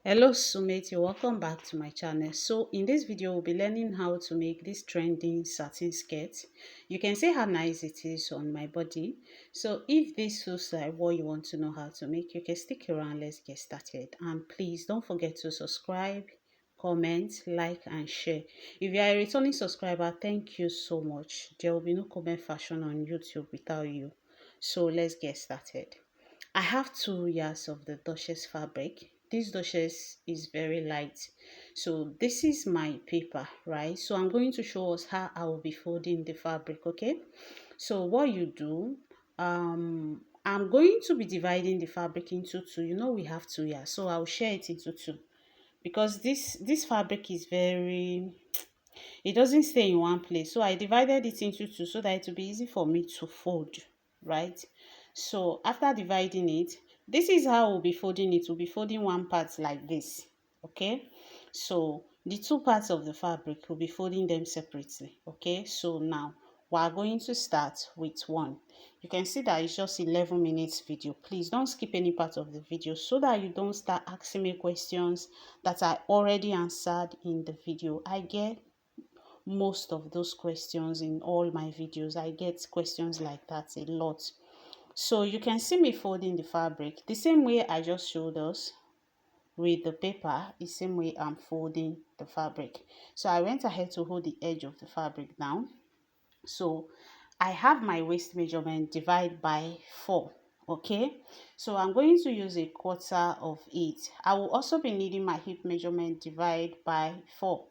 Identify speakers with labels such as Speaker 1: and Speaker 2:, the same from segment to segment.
Speaker 1: Hello Sumeti, welcome back to my channel. So in this video we'll be learning how to make this trending satin skirt. You can see how nice it is on my body. So if this looks like what you want to know how to make, you can stick around. Let's get started, and please don't forget to subscribe, comment, like and share. If you are a returning subscriber, thank you so much. There will be no comment fashion on YouTube without you. So let's get started. I have 2 yards of the Duchess fabric. This Duchess is very light. So this is my paper, right? So I'm going to show us how I will be folding the fabric, okay? So what you do, I'm going to be dividing the fabric into two. You know we have 2 yards, so I'll share it into two because this fabric is very, it doesn't stay in one place. So I divided it into two so that it will be easy for me to fold, right? So after dividing it, this is how we'll be folding it. We'll be folding one part like this, okay? So the two parts of the fabric, we'll be folding them separately, okay? So now we are going to start with one. You can see that it's just 11 minutes video. Please don't skip any part of the video so that you don't start asking me questions that I already answered in the video. I get most of those questions in all my videos. I get questions like that a lot. So you can see me folding the fabric the same way I just showed us with the paper, the same way I'm folding the fabric. So I went ahead to hold the edge of the fabric down. So I have my waist measurement divide by 4. Okay, so I'm going to use a quarter of it. I will also be needing my hip measurement divide by 4.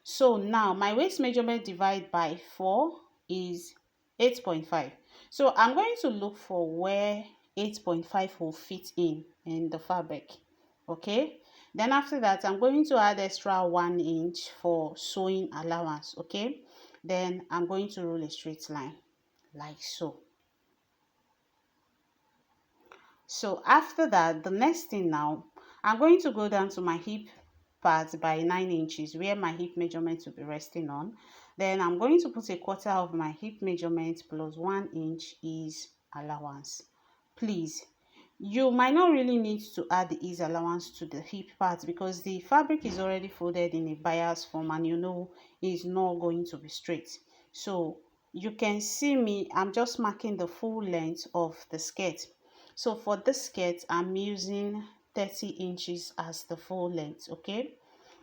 Speaker 1: So now my waist measurement divided by 4 is 8.5. So I'm going to look for where 8.5 will fit in the fabric. Okay. Then after that, I'm going to add extra 1 inch for sewing allowance. Okay. Then I'm going to roll a straight line like so. So after that, the next thing now, I'm going to go down to my hip part by 9 inches where my hip measurement will be resting on. Then I'm going to put a quarter of my hip measurement plus 1 inch is allowance. Please, you might not really need to add the ease allowance to the hip part because the fabric is already folded in a bias form and you know it's not going to be straight. So you can see me, I'm just marking the full length of the skirt. So for this skirt, I'm using 30 inches as the full length, okay?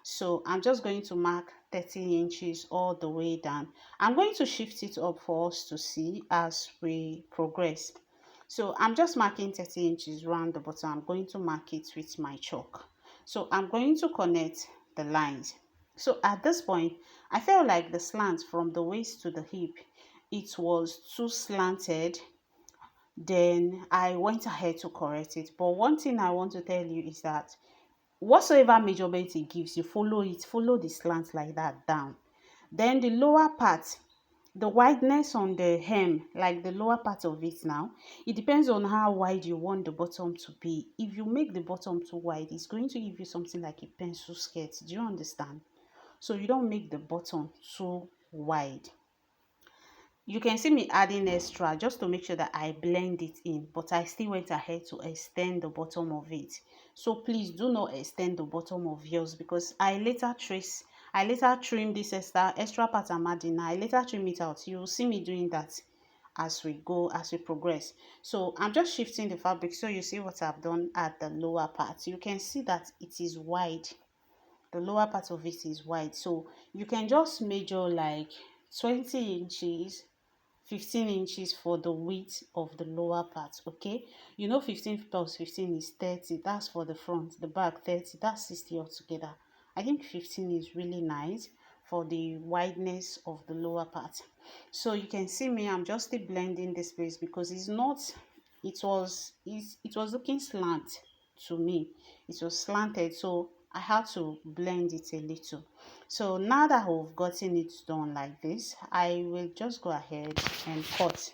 Speaker 1: So I'm just going to mark 30 inches all the way down. I'm going to shift it up for us to see as we progress. So I'm just marking 30 inches around the bottom. I'm going to mark it with my chalk. So I'm going to connect the lines. So at this point, I felt like the slant from the waist to the hip, it was too slanted. Then I went ahead to correct it. But one thing I want to tell you is that whatsoever measurement it gives you, follow it, follow the slant like that down. Then the lower part, the wideness on the hem, like the lower part of it now, it depends on how wide you want the bottom to be. If you make the bottom too wide, it's going to give you something like a pencil skirt. Do you understand? So you don't make the bottom too wide. You can see me adding extra just to make sure that I blend it in, but I still went ahead to extend the bottom of it. So please do not extend the bottom of yours because I later trim this extra part I'm adding. I later trim it out. You will see me doing that as we go, as we progress. So I'm just shifting the fabric so you see what I've done at the lower part. You can see that it is wide. The lower part of it is wide, so you can just measure like 20 inches, 15 inches for the width of the lower part. Okay, you know 15 plus 15 is 30. That's for the front. The back 30, that's 60 altogether. I think 15 is really nice for the wideness of the lower part. So you can see me, I'm just still blending this place because it's not, it was looking slant to me. It was slanted, so I had to blend it a little. So now that we've gotten it done like this, I will just go ahead and cut.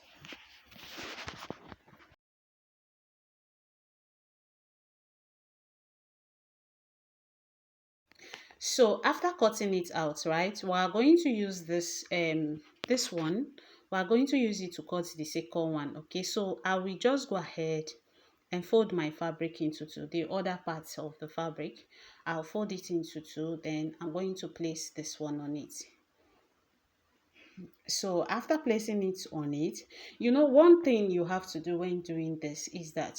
Speaker 1: So after cutting it out, right, we are going to use this one. We are going to use it to cut the second one. Okay, so I will just go ahead and fold my fabric into two. The other parts of the fabric, I'll fold it into two. Then I'm going to place this one on it. So after placing it on it, one thing you have to do when doing this is that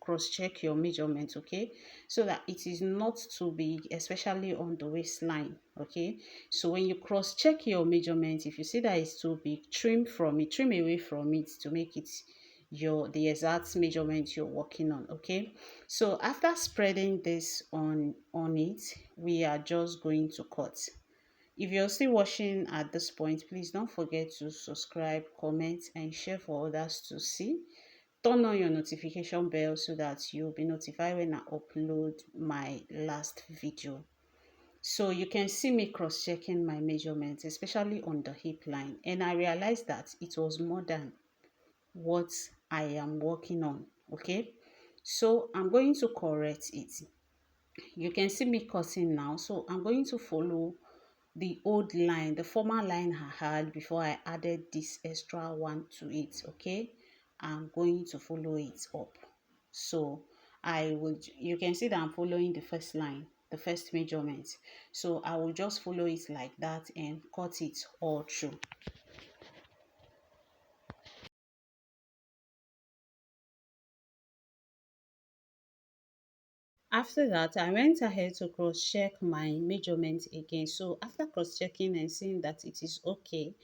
Speaker 1: cross check your measurement, okay, so that it is not too big, especially on the waistline, okay. So when you cross check your measurement, if you see that it's too big, trim away from it to make it the exact measurement you're working on, okay. So after spreading this on it, we are just going to cut. If you're still watching at this point, please don't forget to subscribe, comment, and share for others to see. Turn on your notification bell so that you'll be notified when I upload my last video. So you can see me cross-checking my measurements, especially on the hip line. And I realized that it was more than what I am working on, okay? So I'm going to correct it. You can see me cutting now. So I'm going to follow the old line, the former line I had before I added this extra one to it, okay. I'm going to follow it up. So you can see that I'm following the first line, the first measurement. So I will just follow it like that and cut it all through. After that, I went ahead to cross check my measurement again. So after cross checking and seeing that it is okay,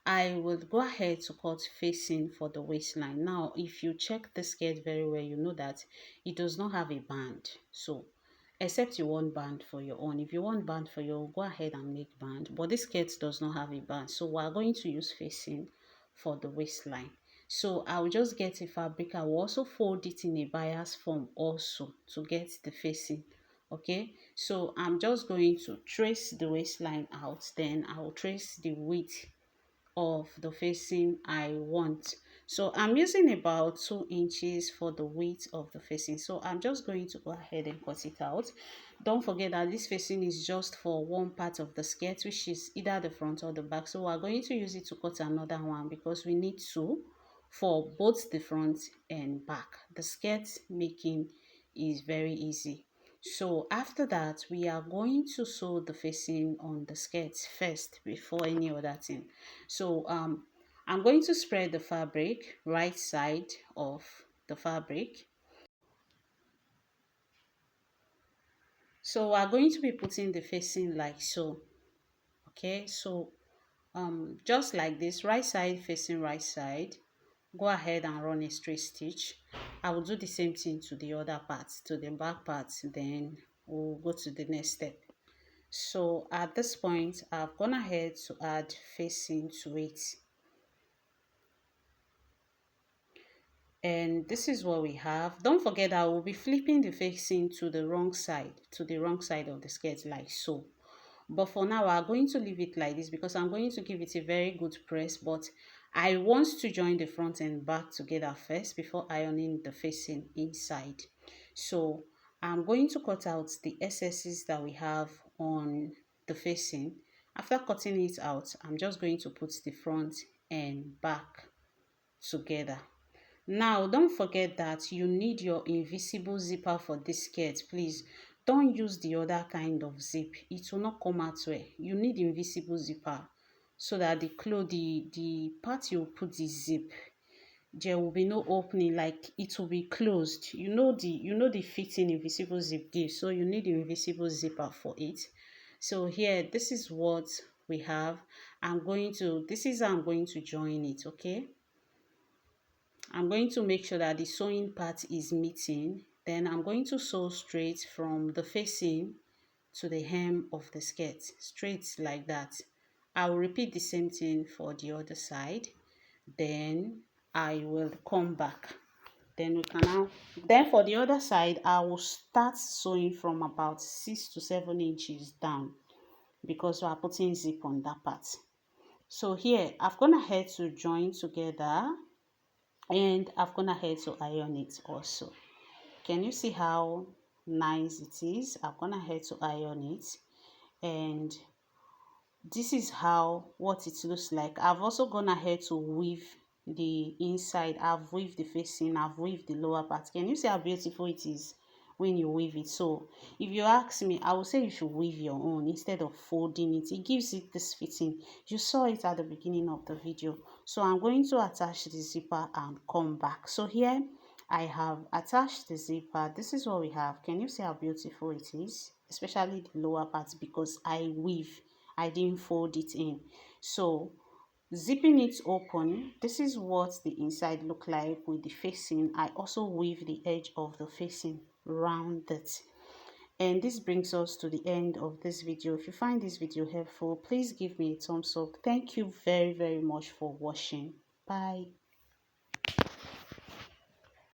Speaker 1: I will go ahead to cut facing for the waistline. Now, if you check the skirt very well, you know that it does not have a band. So, except you want band for your own. If you want band for your own, go ahead and make band. But this skirt does not have a band. So, we are going to use facing for the waistline. So, I will just get a fabric. I will also fold it in a bias form also to get the facing. Okay, so I'm just going to trace the waistline out. Then I will trace the width of the facing I want. So I'm using about 2 inches for the width of the facing. So I'm just going to go ahead and cut it out. Don't forget that this facing is just for one part of the skirt, which is either the front or the back. So we're going to use it to cut another one because we need two for both the front and back. The skirt making is very easy. So after that, we are going to sew the facing on the skirt first before any other thing. So I'm going to spread the fabric, right side of the fabric. So we're going to be putting the facing like so. Okay, so just like this, right side facing right side. Go ahead and run a straight stitch. I will do the same thing to the other parts, to the back parts, then we'll go to the next step. So at this point, I've gone ahead to add facing to it. And this is what we have. Don't forget I will be flipping the facing to the wrong side, of the skirt like so. But for now, I'm going to leave it like this because I'm going to give it a very good press. But I want to join the front and back together first before ironing the facing inside. So I'm going to cut out the excesses that we have on the facing. After cutting it out, I'm just going to put the front and back together. Now, don't forget that you need your invisible zipper for this skirt. Please don't use the other kind of zip. It will not come out well. You need invisible zipper so that the part you put the zip, there will be no opening, like it will be closed. The fitting invisible zip gives, so you need the invisible zipper for it. So here, this is what we have. This is how I'm going to join it, okay? I'm going to make sure that the sewing part is meeting. Then I'm going to sew straight from the facing to the hem of the skirt, straight like that. I will repeat the same thing for the other side. Then I will come back. Then for the other side, I will start sewing from about 6 to 7 inches down because we are putting zip on that part. So here, I've gone ahead to join together and I've gone ahead to iron it also. Can you see how nice it is? I've gone ahead to iron it, and this is what it looks like. I've also gone ahead to weave the inside, I've weaved the facing, I've weaved the lower part. Can you see how beautiful it is when you weave it? So if you ask me, I would say you should weave your own instead of folding it. It gives it this fitting. You saw it at the beginning of the video. So I'm going to attach the zipper and come back. So here I have attached the zipper. This is what we have. Can you see how beautiful it is? Especially the lower part, because I weave, I didn't fold it in. So zipping it open, this is what the inside look like with the facing. I also weave the edge of the facing round it. And this brings us to the end of this video. If you find this video helpful, please give me a thumbs up. Thank you very much for watching. Bye.